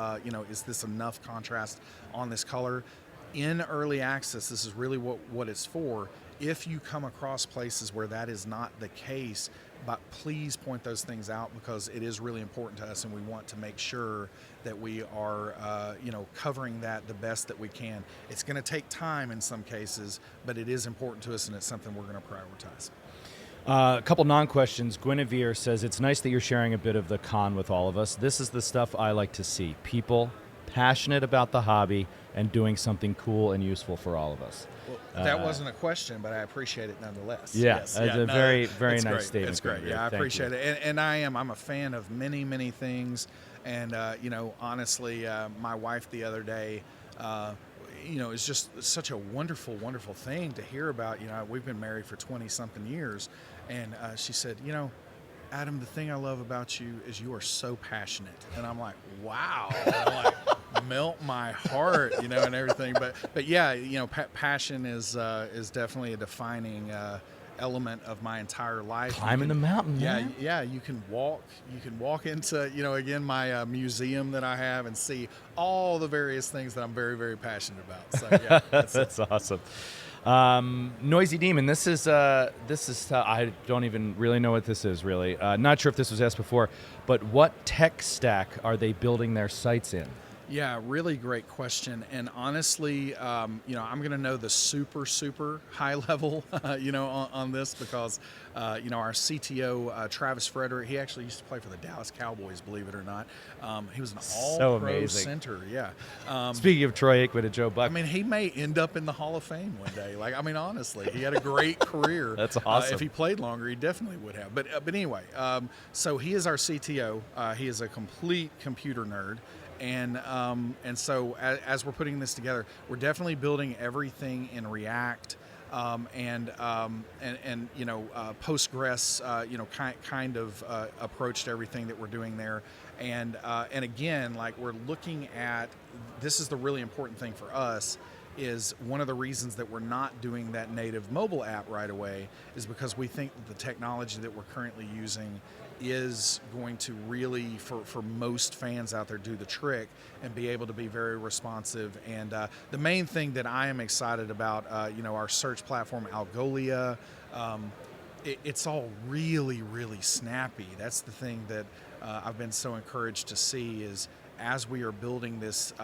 Is this enough contrast on this color? In early access, this is really what it's for. If you come across places where that is not the case, but please point those things out, because it is really important to us, and we want to make sure that we are, covering that the best that we can. It's going to take time in some cases, but it is important to us, and it's something we're going to prioritize. A couple non-questions. Guinevere says, it's nice that you're sharing a bit of the con with all of us. This is the stuff I like to see. People passionate about the hobby and doing something cool and useful for all of us. Well, that wasn't a question, but I appreciate it nonetheless. Yeah, Yes. it's a very, very nice great. statement. It's great. Guinevere. Yeah, I Thank appreciate you. it. And I'm a fan of many, many things. And, honestly, my wife the other day, it's just such a wonderful, wonderful thing to hear about. We've been married for 20-something years. And she said, Adam, the thing I love about you is you are so passionate. And I'm like, wow. I'm like, melt my heart, and everything. But yeah, passion is definitely a defining element of my entire life. Climbing the mountain, man. Yeah. You can walk into, again, my museum that I have and see all the various things that I'm very, very passionate about. So yeah, that's awesome. Noisy Demon, this is I don't even really know what this is, really. Not sure if this was asked before, but what tech stack are they building their sites in? Yeah, really great question. And honestly, I'm going to know the super, super high level, on this, because, our CTO, Travis Frederick, he actually used to play for the Dallas Cowboys, believe it or not. He was an all-pro center. Yeah. Speaking of Troy Aikman and Joe Buck. He may end up in the Hall of Fame one day. Honestly, he had a great career. That's awesome. If he played longer, he definitely would have. But anyway, so he is our CTO. He is a complete computer nerd. And so as we're putting this together, we're definitely building everything in React, and Postgres, kind of approach to everything that we're doing there. And again, we're looking at, this is the really important thing for us, is one of the reasons that we're not doing that native mobile app right away is because we think that the technology that we're currently using is going to really, for most fans out there, do the trick and be able to be very responsive. And the main thing that I am excited about, our search platform, Algolia, it's all really, really snappy. That's the thing that I've been so encouraged to see, is as we are building this,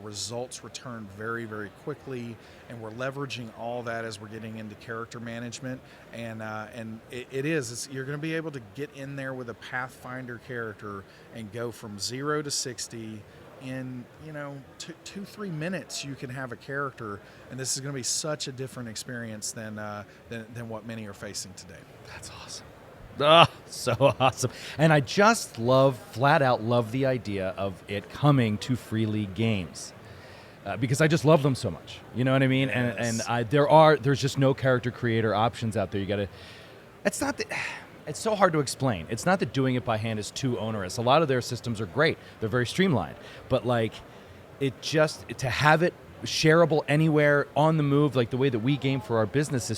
results return very, very quickly, and we're leveraging all that as we're getting into character management. And you're going to be able to get in there with a Pathfinder character and go from 0 to 60 in 2-3 minutes. You can have a character, and this is going to be such a different experience than what many are facing today. That's awesome. Oh, so awesome. And I just flat out love the idea of it coming to Free League games. Because I just love them so much. You know what I mean? Yes. And there's just no character creator options out there. It's so hard to explain. It's not that doing it by hand is too onerous. A lot of their systems are great. They're very streamlined. But to have it shareable anywhere on the move, like the way that we game for our business is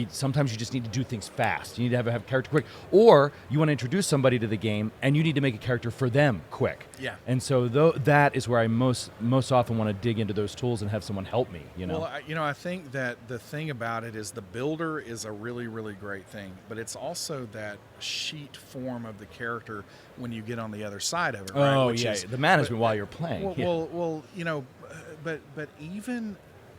sometimes you just need to do things fast. You need to have a character quick, or you want to introduce somebody to the game and you need to make a character for them quick. Yeah. And so that is where I most often want to dig into those tools and have someone help me. Well, I think that the thing about it is the builder is a really, really great thing, but it's also that sheet form of the character when you get on the other side of it. Right? Oh, yeah, the management while you're playing. But even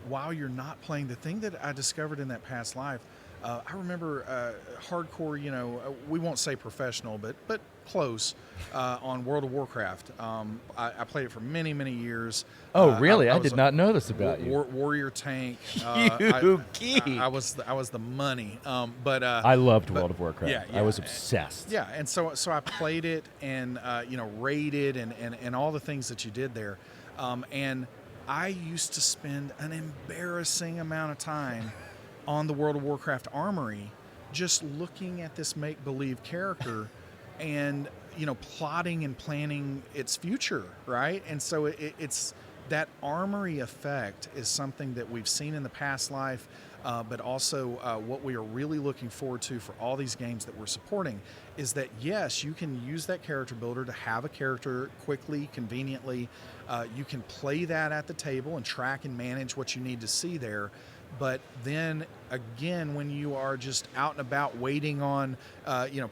while you're not playing, the thing that I discovered in that past life, I remember hardcore, we won't say professional, but close on World of Warcraft. I played it for many, many years. Oh, really? I was did not know this about you. Warrior tank. You geek. I was the money. I loved World of Warcraft. Yeah, I was obsessed. Yeah, and so I played it and raided and all the things that you did there, and I used to spend an embarrassing amount of time on the World of Warcraft armory, just looking at this make-believe character and plotting and planning its future, right? And so it's that armory effect is something that we've seen in the past life, but also what we are really looking forward to for all these games that we're supporting is that, yes, you can use that character builder to have a character quickly, conveniently. You can play that at the table and track and manage what you need to see there. But then again, when you are just out and about waiting on,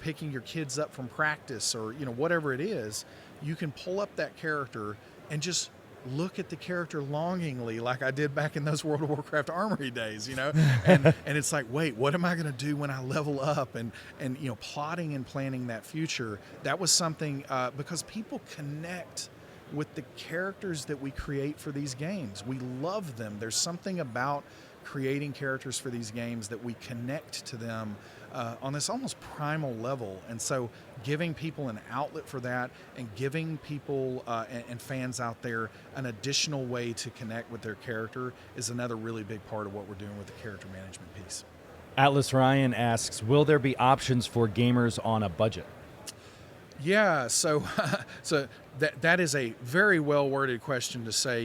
picking your kids up from practice or, whatever it is, you can pull up that character and just look at the character longingly like I did back in those World of Warcraft armory days, and it's like, wait, what am I going to do when I level up and plotting and planning that future. That was something because people connect with the characters that we create for these games. We love them. There's something about creating characters for these games that we connect to them on this almost primal level. And so giving people an outlet for that and giving people and fans out there an additional way to connect with their character is another really big part of what we're doing with the character management piece. Atlas Ryan asks, will there be options for gamers on a budget? Yeah, so that is a very well worded question to say.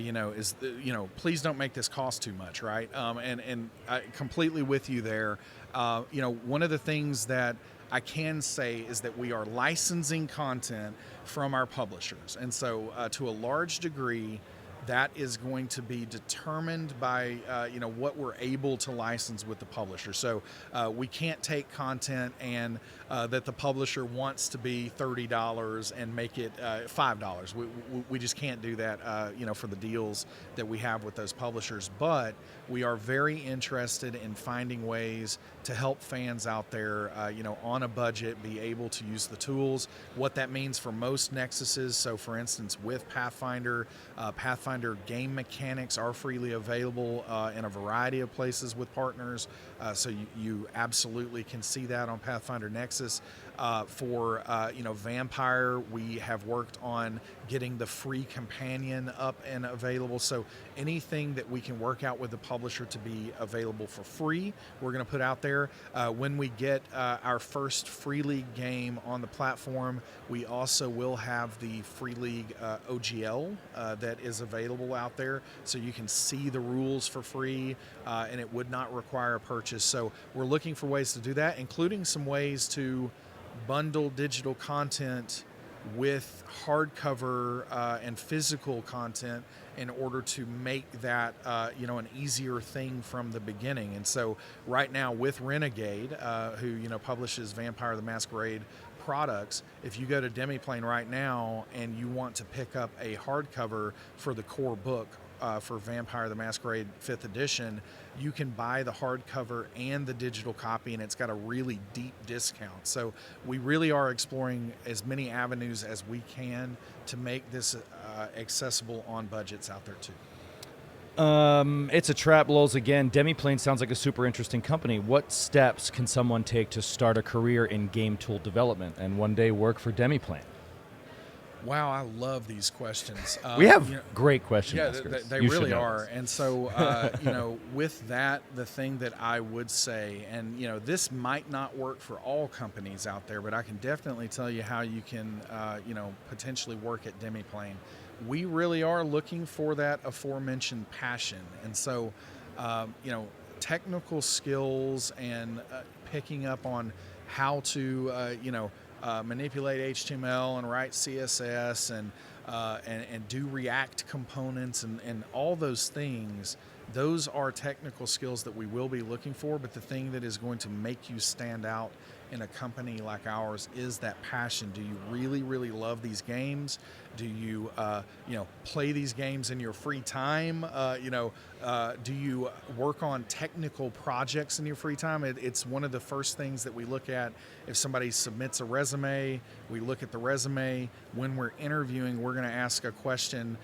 Please don't make this cost too much, right? And I completely with you there. One of the things that I can say is that we are licensing content from our publishers, and so to a large degree, that is going to be determined by what we're able to license with the publisher. So we can't take content and that the publisher wants to be $30 and make it $5. We just can't do that for the deals that we have with those publishers. But we are very interested in finding ways to help fans out there on a budget be able to use the tools. What that means for most Nexuses, so for instance with Pathfinder game mechanics are freely available in a variety of places with partners, so you absolutely can see that on Pathfinder Nexus. For Vampire, we have worked on getting the free companion up and available, so anything that we can work out with the publisher to be available for free, we're going to put out there. When we get our first Free League game on the platform, we also will have the Free League OGL that is available out there, so you can see the rules for free, and it would not require a purchase. So we're looking for ways to do that, including some ways to bundle digital content with hardcover and physical content in order to make that an easier thing from the beginning. And so right now with Renegade, who publishes Vampire the Masquerade products, if you go to Demiplane right now and you want to pick up a hardcover for the core book for Vampire the Masquerade 5th edition, you can buy the hardcover and the digital copy, and it's got a really deep discount. So we really are exploring as many avenues as we can to make this accessible on budgets out there too. It's a trap, lulz again. Demiplane sounds like a super interesting company. What steps can someone take to start a career in game tool development and one day work for Demiplane? Wow, I love these questions. We have great questions. Yeah, they really are. And so, with that, the thing that I would say, and this might not work for all companies out there, but I can definitely tell you how you can, potentially work at Demiplane. We really are looking for that aforementioned passion, and so, technical skills and picking up on how to, manipulate HTML and write CSS and do React components and all those things those are technical skills that we will be looking for, but the thing that is going to make you stand out in a company like ours is that passion. Do you really, really love these games? Do you, play these games in your free time? Do you work on technical projects in your free time? It's one of the first things that we look at. If somebody submits a resume, we look at the resume. When we're interviewing, we're going to ask a question,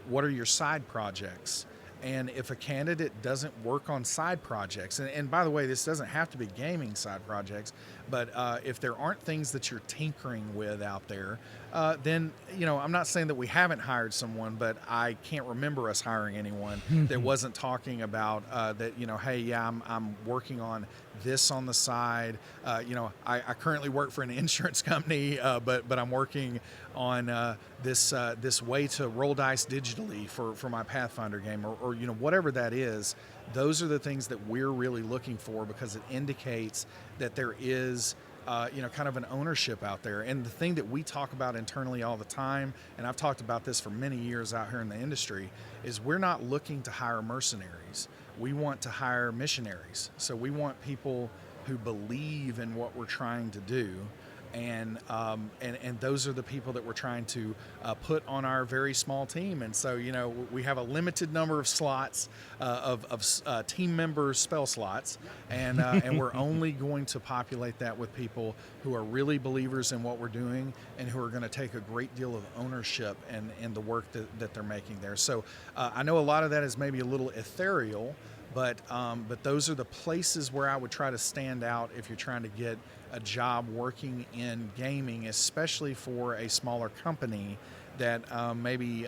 what are your side projects? And if a candidate doesn't work on side projects, and by the way, this doesn't have to be gaming side projects, but if there aren't things that you're tinkering with out there, then, I'm not saying that we haven't hired someone, but I can't remember us hiring anyone that wasn't talking about that, hey, yeah, I'm working on this on the side. I currently work for an insurance company, but I'm working on this way to roll dice digitally for my Pathfinder game, or whatever that is. Those are the things that we're really looking for, because it indicates that there is kind of an ownership out there. And the thing that we talk about internally all the time, and I've talked about this for many years out here in the industry, is we're not looking to hire mercenaries. We want to hire missionaries. So we want people who believe in what we're trying to do. And those are the people that we're trying to put on our very small team. And so, we have a limited number of slots of team members, spell slots, and we're only going to populate that with people who are really believers in what we're doing and who are going to take a great deal of ownership in the work that they're making there. So I know a lot of that is maybe a little ethereal, but those are the places where I would try to stand out if you're trying to get a job working in gaming, especially for a smaller company that maybe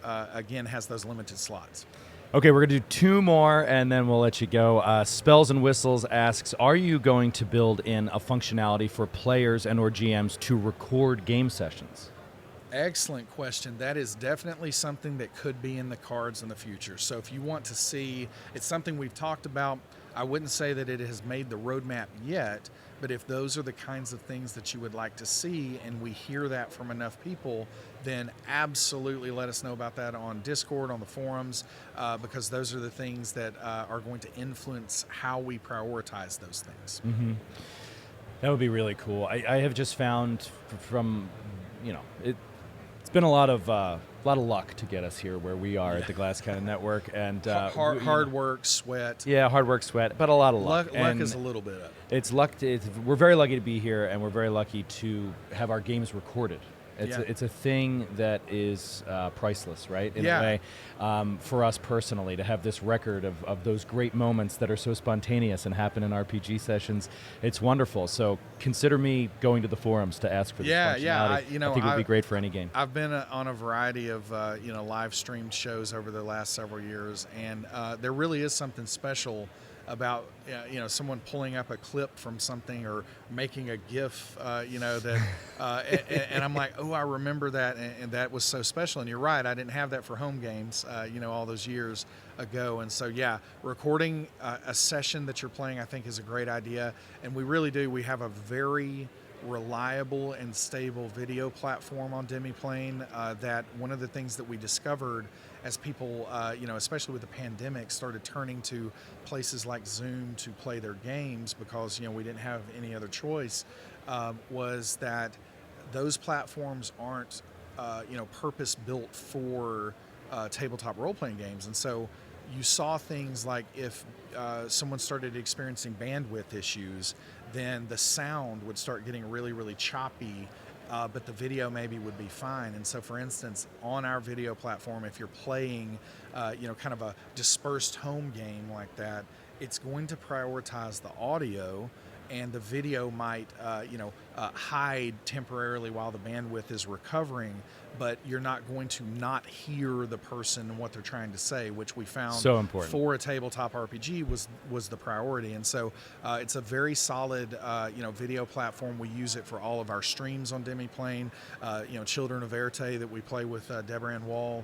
again has those limited slots. Okay, we're going to do two more, and then we'll let you go. Spells and Whistles asks, are you going to build in a functionality for players and or GMs to record game sessions? Excellent question. That is definitely something that could be in the cards in the future. So if you want to see, it's something we've talked about. I wouldn't say that it has made the roadmap yet, but if those are the kinds of things that you would like to see, and we hear that from enough people, then absolutely let us know about that on Discord, on the forums, because those are the things that are going to influence how we prioritize those things. Mm-hmm. That would be really cool. I have just found from, it's been a lot of luck to get us here where we are at the Glass Cannon Network, and hard work, sweat. Yeah, hard work, sweat, but a lot of luck. Luck is a little bit of it. It's luck. We're very lucky to be here, and we're very lucky to have our games recorded. It's a thing that is priceless, right? In a way, for us personally, to have this record of those great moments that are so spontaneous and happen in RPG sessions, it's wonderful. So consider me going to the forums to ask for this functionality. I think it would be great for any game. I've been on a variety of live streamed shows over the last several years, and there really is something special about someone pulling up a clip from something or making a GIF, that, and I'm like, oh, I remember that, and that was so special. And you're right, I didn't have that for home games, all those years ago. And so, recording a session that you're playing, I think, is a great idea. And we really do. We have a very reliable and stable video platform on Demiplane. That one of the things that we discovered as people, especially with the pandemic, started turning to places like Zoom to play their games because, we didn't have any other choice, was that those platforms aren't, purpose-built for tabletop role-playing games. And so you saw things like if someone started experiencing bandwidth issues, then the sound would start getting really, really choppy, but the video maybe would be fine. And so, for instance, on our video platform, if you're playing, kind of a dispersed home game like that, it's going to prioritize the audio, and the video might, hide temporarily while the bandwidth is recovering, but you're not going to not hear the person and what they're trying to say, which we found so important for a tabletop RPG was the priority. And so it's a very solid, video platform. We use it for all of our streams on Demiplane, Children of Verte that we play with Deborah Ann Wall.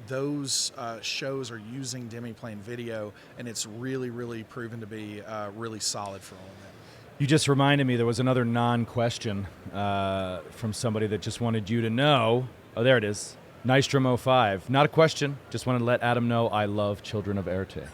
Those shows are using Demiplane video, and it's really, really proven to be really solid for all of that. You just reminded me there was another non-question from somebody that just wanted you to know. Oh, there it is. Nystrom05. Not a question. Just wanted to let Adam know I love Children of Erte.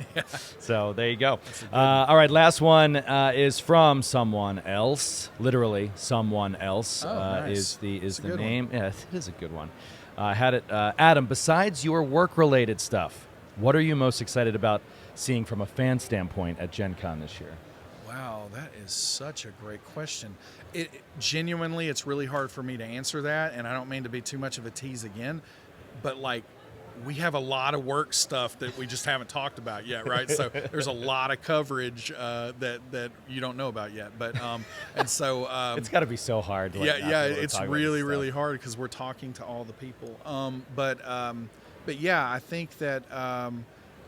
So there you go. All right, last one is from someone else. Literally, someone else nice. is the name. Yeah, it is a good one. Adam, besides your work-related stuff, what are you most excited about seeing from a fan standpoint at Gen Con this year? Wow, that is such a great question. Genuinely, it's really hard for me to answer that, and I don't mean to be too much of a tease again, but like, we have a lot of work stuff that we just haven't talked about yet, right? So there's a lot of coverage that you don't know about yet, but and so it's got to be so hard. It's really hard because we're talking to all the people. But yeah, I think that.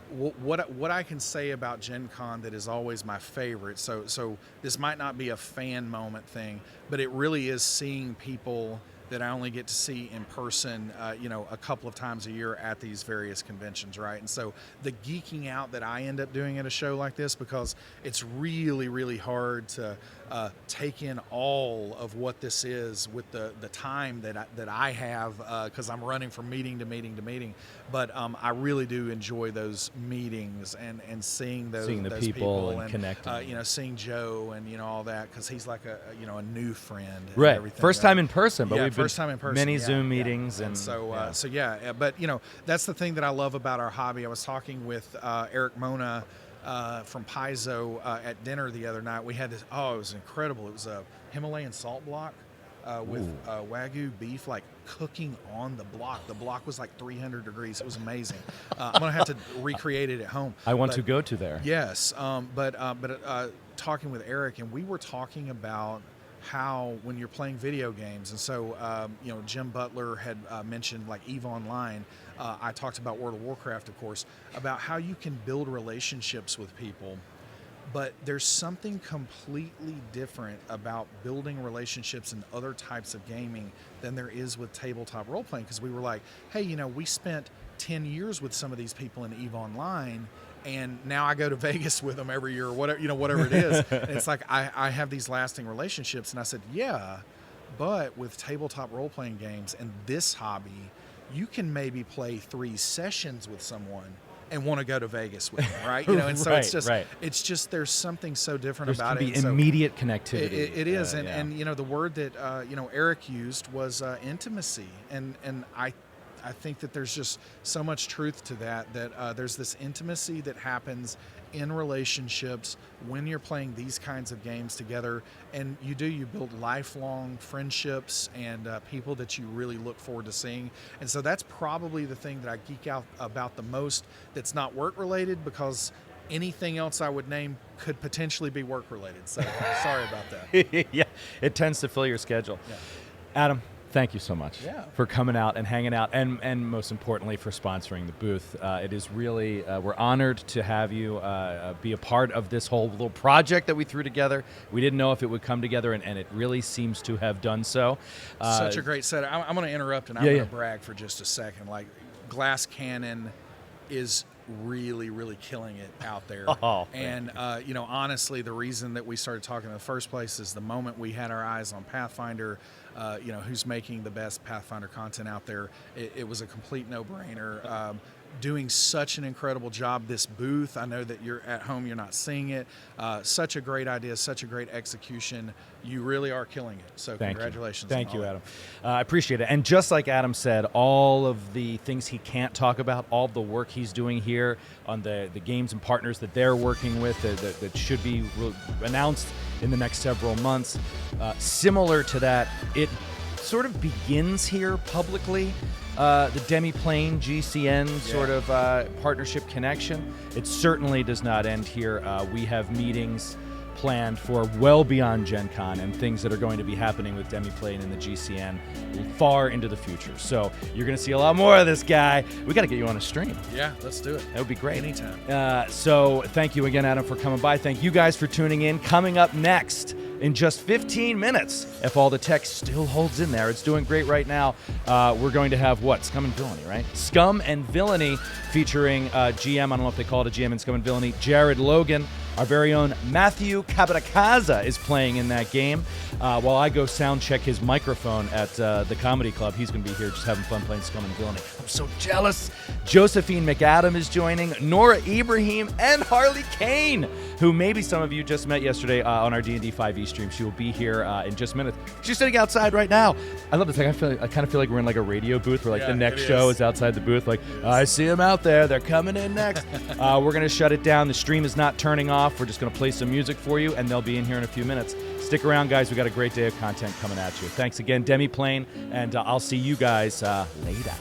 What I can say about Gen Con that is always my favorite, so this might not be a fan moment thing, but it really is seeing people that I only get to see in person, a couple of times a year at these various conventions, right? And so the geeking out that I end up doing at a show like this, because it's really hard to take in all of what this is with the time that I have, because I'm running from meeting to meeting to meeting. But I really do enjoy those meetings and seeing those people and connecting. Seeing Joe and all that, because he's like a new friend. Right. Everything, First time in person, but we've first time in person. Many Zoom meetings, and so but that's the thing that I love about our hobby. I was talking with Eric Mona from Paizo at dinner the other night. We had this. Oh, it was incredible. It was a Himalayan salt block with Wagyu beef, like cooking on the block. The block was like 300 degrees. It was amazing. I'm gonna have to recreate it at home. I want to go to there. Yes, but talking with Eric, and we were talking about how when you're playing video games, and so Jim Butler had mentioned like EVE Online. I talked about World of Warcraft, of course, about how you can build relationships with people, but there's something completely different about building relationships in other types of gaming than there is with tabletop role playing. Because we were like, hey, we spent 10 years with some of these people in EVE Online, and now I go to Vegas with them every year, or whatever it is. And it's like I have these lasting relationships. And I said, yeah, but with tabletop role-playing games and this hobby, you can maybe play 3 sessions with someone and want to go to Vegas with them, right? And so it's just there's something so different about it. There's immediate connectivity. It is, and the word that Eric used was intimacy, and I think that there's just so much truth to that there's this intimacy that happens in relationships when you're playing these kinds of games together, and you build lifelong friendships and people that you really look forward to seeing. And so that's probably the thing that I geek out about the most that's not work related, because anything else I would name could potentially be work related. So sorry about that. Yeah, it tends to fill your schedule. Yeah. Adam, thank you so much for coming out and hanging out, and most importantly for sponsoring the booth. It is really, we're honored to have you be a part of this whole little project that we threw together. We didn't know if it would come together, and it really seems to have done so. Such a great set. I'm going to interrupt, and I'm going to brag for just a second. Like, Glass Cannon is really killing it out there. And honestly, the reason that we started talking in the first place is the moment we had our eyes on Pathfinder, who's making the best Pathfinder content out there. It was a complete no-brainer. Doing such an incredible job. This booth, I know that you're at home, you're not seeing it. Such a great idea, such a great execution. You really are killing it. So congratulations. Thank you, Adam. I appreciate it. And just like Adam said, all of the things he can't talk about, all the work he's doing here on the games and partners that they're working with that should be announced in the next several months. Similar to that, it sort of begins here publicly. The Demiplane GCN sort of partnership connection. It certainly does not end here. We have meetings planned for well beyond Gen Con and things that are going to be happening with Demiplane and the GCN far into the future. So you're going to see a lot more of this guy. We got to get you on a stream. Yeah, let's do it. That would be great. Anytime. So thank you again, Adam, for coming by. Thank you guys for tuning in. Coming up next in just 15 minutes, if all the tech still holds in there, it's doing great right now. We're going to have what? Scum and Villainy, right? Scum and Villainy featuring GM, I don't know if they call it a GM in Scum and Villainy, Jared Logan. Our very own Matthew Cabracasa is playing in that game. While I go sound check his microphone at the Comedy Club, he's going to be here just having fun playing Scum and Villainy. I'm so jealous. Josephine McAdam is joining, Nora Ibrahim, and Harley Kane, who maybe some of you just met yesterday on our D&D 5e stream. She will be here in just a minute. She's sitting outside right now. I love this. I kind of feel like we're in like a radio booth where the next show is outside the booth. Like, I see them out there. They're coming in next. We're going to shut it down. The stream is not turning off. We're just going to play some music for you, and they'll be in here in a few minutes. Stick around, guys. We got a great day of content coming at you. Thanks again, Demiplane, and I'll see you guys later.